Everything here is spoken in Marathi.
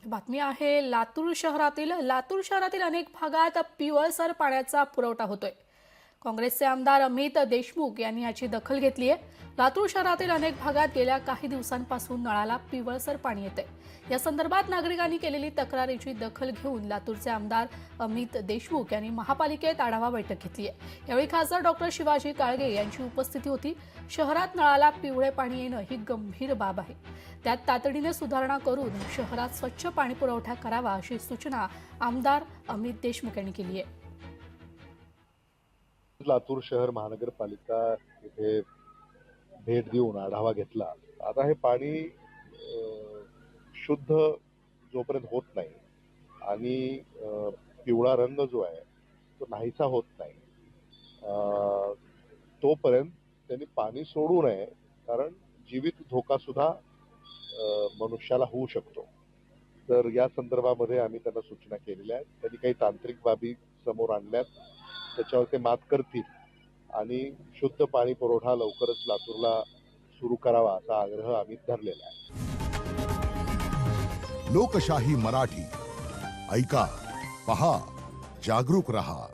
बातमी आहे लातूर शहरातील अनेक भागात पिवळसर पाण्याचा पुरवठा होतोय। काँग्रेसचे आमदार अमित देशमुख यांनी याची दखल घेतली आहे। लातूर शहरातील अनेक भागात गेल्या काही दिवसांपासून नळाला पिवळसर पाणी येते। या संदर्भात नागरिकांनी केलेली तक्रारीची दखल घेऊन लातूरचे आमदार अमित देशमुख यांनी महापालिकेत आढावा बैठक घेतली आहे। यावेळी खासदार डॉक्टर शिवाजी काळगे यांची उपस्थिती होती। शहरात नळाला पिवळे पाणी येणं ही गंभीर बाब आहे। त्यात तातडीने सुधारणा करून शहरात स्वच्छ पाणी पुरवठा करावा अशी सूचना आमदार अमित देशमुख यांनी केली आहे। लातूर शहर महानगरपालिका इथे भेट देऊन आढावा घेतला। आता हे पाणी शुद्ध जोपर्यंत होत नाही आणि पिवळा रंग जो आहे तो नाहीसा होत नाही तोपर्यंत त्यांनी पाणी सोडू नये, कारण जीवित धोका सुद्धा मनुष्याला होऊ शकतो। तर या संदर्भामध्ये आम्ही त्यांना सूचना केलेल्या आहेत। त्यांनी काही तांत्रिक बाबी समोर आणल्यात, त्याच्यावर ते मात करतील आणि शुद्ध पाणी पुरवठा लवकरच लातूरला सुरू करावा असा आग्रह आम्ही धरलेला आहे। लोकशाही मराठी ऐका, पहा, जागरूक रहा।